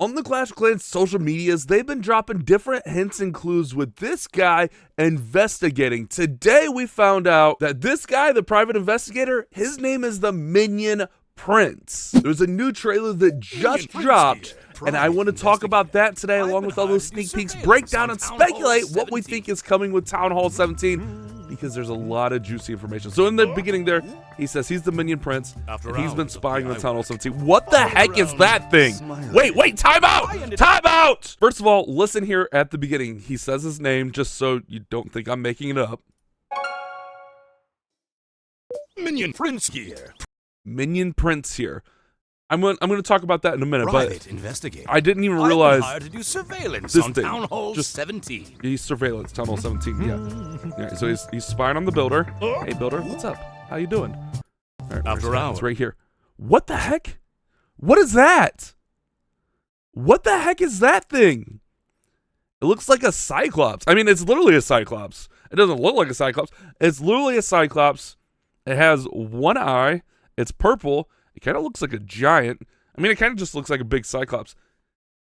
On the Clash of Clans social medias, they've been dropping different hints and clues with this guy investigating. Today we found out that this guy, the private investigator, his name is the Minion Prince. There's a new trailer that just dropped, and I want to talk about that today along with all those sneak peeks, break down and speculate what we think is coming with Town Hall 17. Because there's a lot of juicy information. So in the beginning there, he says he's the Minion Prince, and he's been spying on Town Hall 17. What the heck is that thing? Wait, time out! Time out! First of all, listen here at the beginning. He says his name just so you don't think I'm making it up. Minion Prince here. Minion Prince here. I'm going to talk about that in a minute, but investigate. I didn't even realize hired to do surveillance this on thing. Town Hall Just 17. He's surveillance, Town Hall 17, yeah. So he's spying on the builder. Hey, builder, what's up? How you doing? All right, After hours. it's right here. What the heck? What is that? What the heck is that thing? It looks like a Cyclops. I mean, it's literally a Cyclops. It doesn't look like a Cyclops. It's literally a Cyclops. It has one eye. It's purple. It kind of looks like a giant. I mean, it kind of just looks like a big Cyclops.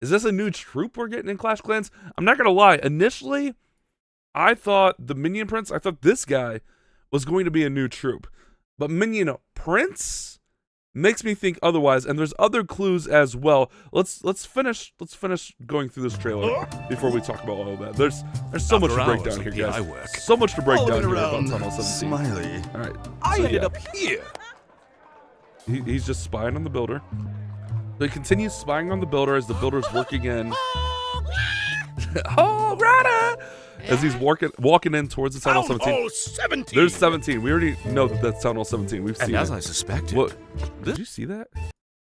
Is this a new troop we're getting in Clash of Clans? I'm not going to lie. Initially, I thought the Minion Prince, I thought this guy was going to be a new troop. But Minion Prince makes me think otherwise, and there's other clues as well. Let's finish going through this trailer before we talk about all of that. There's so much to break down here, guys. So much to break down here about Town Hall 17. Smiley. All right. I ended up here. He's just spying on the builder. So he continues spying on the builder as the builder's working in. Oh, Rada! As he's walking in towards the Town Hall 17. Town Hall 17. There's 17. We already know that that's Town Hall 17. We've seen And as it. I suspected. What? Did you see that?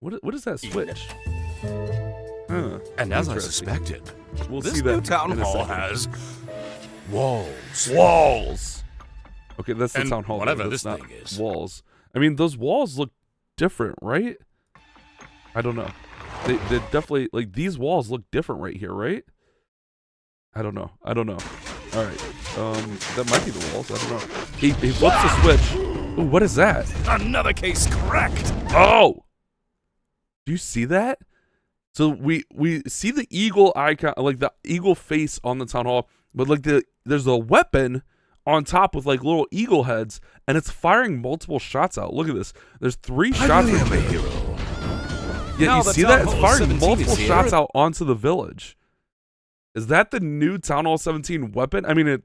What is that switch? Huh. And as I Interesting. suspected, We'll this see that new town in a hall second. has walls. Walls. Okay, that's the And Town Hall. whatever That's this not thing is. Walls. I mean, those walls look different, right? I don't know. They definitely, like, these walls look different right here, right? I don't know. All right. That might be the walls. I don't know. He flips the switch. Ooh, what is that? Another case cracked. Oh! Do you see that? So we see the eagle icon, like the eagle face on the Town Hall, but like there's a weapon on top with like little eagle heads, and it's firing multiple shots out. Look at this. There's 3 shots. I am a hero. Yeah, Now you the see Town that? It's Hall firing 17 multiple is here. shots out onto the village. Is that the new Town Hall 17 weapon? I mean, it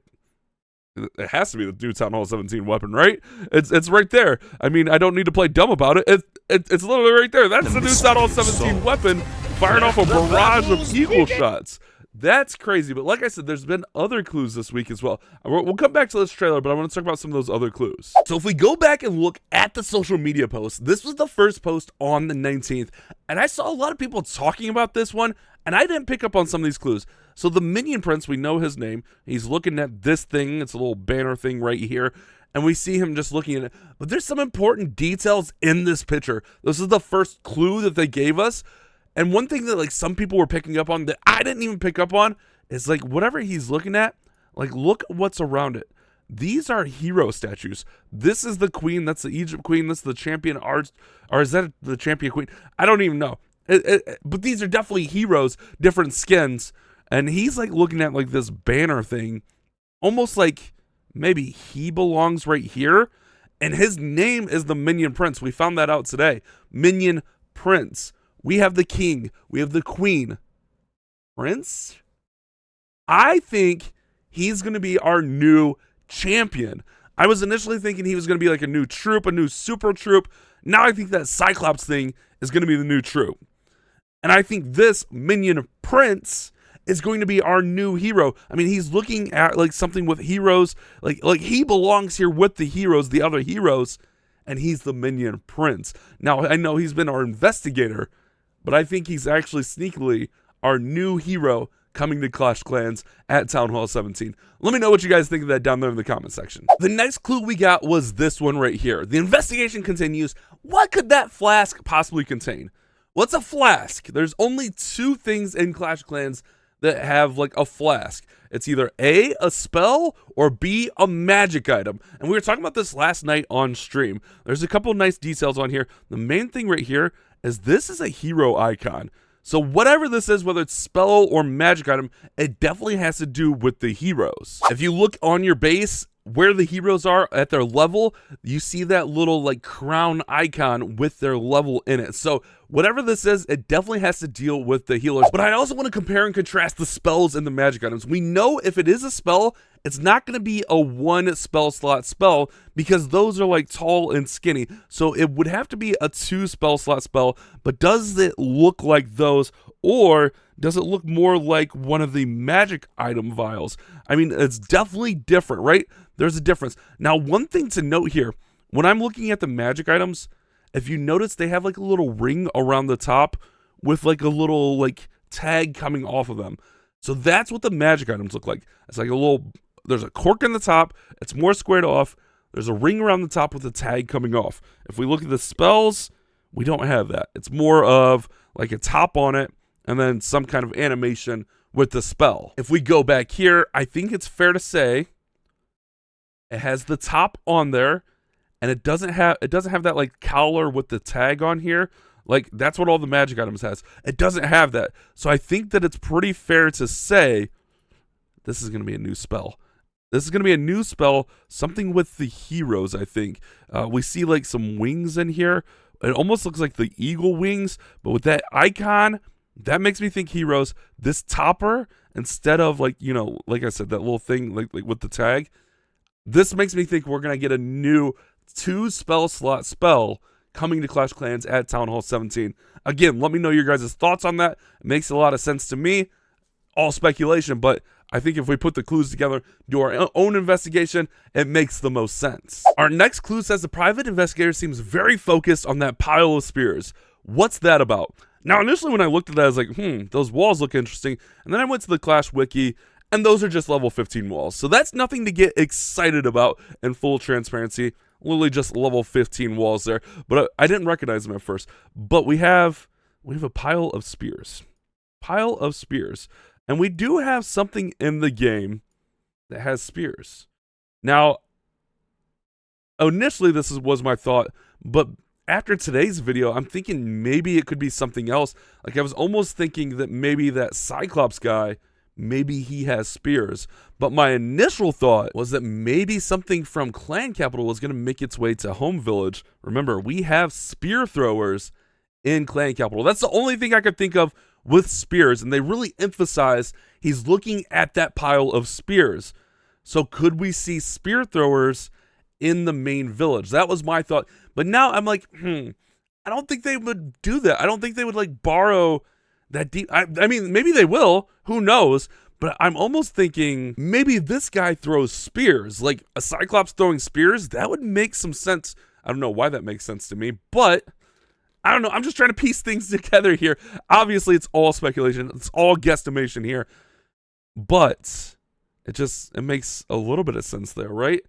has to be the new Town Hall 17 weapon, right? It's right there. I mean, I don't need to play dumb about it. It's literally right there. That's the new Town Hall 17 weapon firing off a barrage of eagle shots. That's crazy. But like I said, there's been other clues this week as well. We'll come back to this trailer, but I want to talk about some of those other clues. So if we go back and look at the social media posts, this was the first post on the 19th, and I saw a lot of people talking about this one, and I didn't pick up on some of these clues. So the Minion Prince, we know his name. He's looking at this thing. It's a little banner thing right here. And we see him just looking at it. But there's some important details in this picture. This is the first clue that they gave us. And one thing that like some people were picking up on that I didn't even pick up on is like whatever he's looking at, like look what's around it. These are hero statues. This is the queen. That's the Egypt queen. That's the champion arts. Or is that the champion queen? I don't even know. But these are definitely heroes, different skins. And he's like looking at like this banner thing, almost like maybe he belongs right here. And his name is the Minion Prince. We found that out today. Minion Prince. We have the king. We have the queen. Prince? I think he's going to be our new champion. I was initially thinking he was going to be like a new troop, a new super troop. Now I think that Cyclops thing is going to be the new troop. And I think this Minion Prince is going to be our new hero. I mean, he's looking at like something with heroes. Like he belongs here with the heroes, the other heroes. And he's the Minion Prince. Now, I know he's been our investigator, but I think he's actually sneakily our new hero coming to Clash Clans at Town Hall 17. Let me know what you guys think of that down there in the comment section. The next clue we got was this one right here. The investigation continues. What could that flask possibly contain? What's a flask? There's only 2 things in Clash Clans that have like a flask. It's either A, a spell, or B, a magic item. And we were talking about this last night on stream. There's a couple nice details on here. The main thing right here is this is a hero icon. So whatever this is, whether it's spell or magic item, it definitely has to do with the heroes. If you look on your base, where the heroes are at their level, you see that little like crown icon with their level in it. So whatever this is, it definitely has to deal with the healers. But I also want to compare and contrast the spells and the magic items. We know if it is a spell, it's not going to be a 1 spell slot spell because those are like tall and skinny. So it would have to be a 2 spell slot spell. But does it look like those, or does it look more like one of the magic item vials? I mean, it's definitely different, right? There's a difference. Now, one thing to note here, when I'm looking at the magic items, if you notice, they have like a little ring around the top with like a little like tag coming off of them. So that's what the magic items look like. It's like a little, there's a cork in the top. It's more squared off. There's a ring around the top with a tag coming off. If we look at the spells, we don't have that. It's more of like a top on it and then some kind of animation with the spell. If we go back here, I think it's fair to say it has the top on there, and it doesn't have that like collar with the tag on here. Like that's what all the magic items has. It doesn't have that. So I think that it's pretty fair to say this is going to be a new spell. This is going to be a new spell, something with the heroes, I think. We see like some wings in here. It almost looks like the eagle wings, but with that icon, that makes me think heroes. This topper, instead of like, you know, like I said, that little thing like with the tag, this makes me think we're going to get a new 2 spell slot spell coming to Clash of Clans at Town Hall 17. Again, let me know your guys' thoughts on that. It makes a lot of sense to me. All speculation, but I think if we put the clues together, do our own investigation, it makes the most sense. Our next clue says the private investigator seems very focused on that pile of spears. What's that about? Now, initially when I looked at that, I was like, those walls look interesting. And then I went to the Clash Wiki, and those are just level 15 walls. So that's nothing to get excited about in full transparency. Literally just level 15 walls there. But I didn't recognize them at first. But we have a pile of spears. Pile of spears. And we do have something in the game that has spears. Now, initially this was my thought, but after today's video, I'm thinking maybe it could be something else. Like I was almost thinking that maybe that Cyclops guy, maybe he has spears. But my initial thought was that maybe something from Clan Capital was going to make its way to Home Village. Remember, we have spear throwers in Clan Capital. That's the only thing I could think of with spears, and they really emphasize he's looking at that pile of spears. So could we see spear throwers in the main village? That was my thought. But now I'm like, I don't think they would do that. I don't think they would like borrow that deep. I mean, maybe they will. Who knows? But I'm almost thinking maybe this guy throws spears. Like a Cyclops throwing spears, that would make some sense. I don't know why that makes sense to me, but I don't know. I'm just trying to piece things together here. Obviously, it's all speculation. It's all guesstimation here. But it makes a little bit of sense there, right?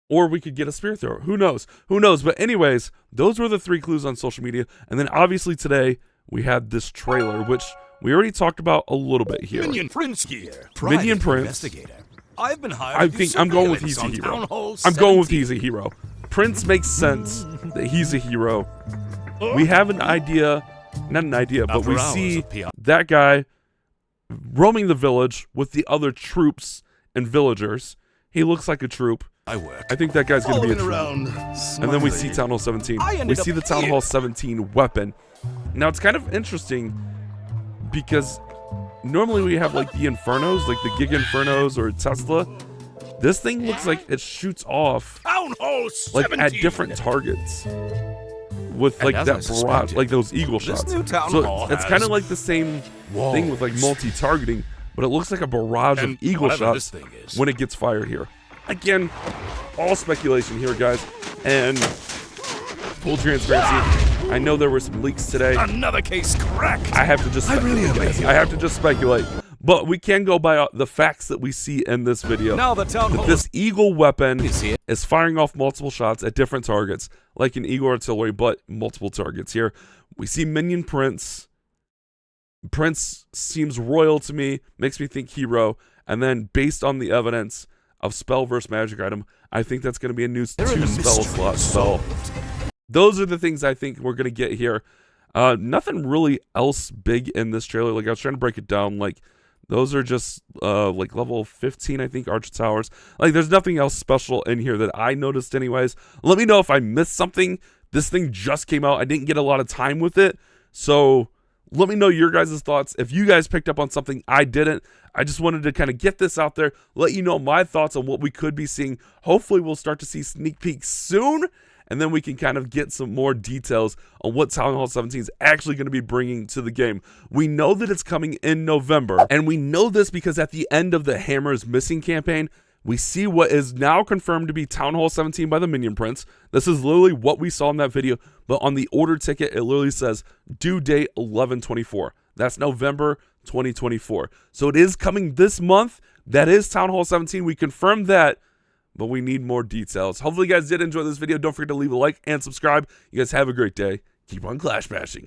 Or we could get a spear thrower. Who knows? Who knows? But anyways, those were the 3 clues on social media. And then obviously today, we had this trailer, which we already talked about a little bit here. Minion Prince here. Minion Prince. Investigator. I've been hired. I think I'm going with he's a hero. I'm going with he's a hero. Prince makes sense that he's a hero. We have an idea, not an idea, but we see that guy roaming the village with the other troops and villagers. He looks like a troop. I think that guy's going to be a troop. And then we see Town Hall 17. We see the Town Hall 17 weapon. Now, it's kind of interesting because normally we have like the Infernos, like the Gig Infernos or Tesla. This thing looks like it shoots off like at different targets with like that barrage, like those eagle shots. So it's kind of like the same thing with like multi-targeting, but it looks like a barrage of eagle shots when it gets fired here. Again, all speculation here, guys, and full transparency. I know there were some leaks today. Another case cracked. I have to just speculate, guys. I have to just speculate. But we can go by the facts that we see in this video. Now the town hall. This eagle weapon is firing off multiple shots at different targets, like an eagle artillery, but multiple targets here. We see Minion Prince. Prince seems royal to me, makes me think hero. And then based on the evidence of spell versus magic item, I think that's going to be a new 2 spell slot spell. Those are the things I think we're going to get here. Nothing really else big in this trailer. Like, I was trying to break it down. Like, those are just like level 15, I think, Arch Towers. Like, there's nothing else special in here that I noticed anyways. Let me know if I missed something. This thing just came out. I didn't get a lot of time with it. So let me know your guys' thoughts. If you guys picked up on something I didn't, I just wanted to kind of get this out there, let you know my thoughts on what we could be seeing. Hopefully we'll start to see sneak peeks soon, and then we can kind of get some more details on what Town Hall 17 is actually going to be bringing to the game. We know that it's coming in November, and we know this because at the end of the Hammers Missing campaign, we see what is now confirmed to be Town Hall 17 by the Minion Prince. This is literally what we saw in that video, but on the order ticket, it literally says due date 11/24. That's November 2024. So it is coming this month. That is Town Hall 17. We confirmed that, but we need more details. Hopefully you guys did enjoy this video. Don't forget to leave a like and subscribe. You guys have a great day. Keep on clash bashing.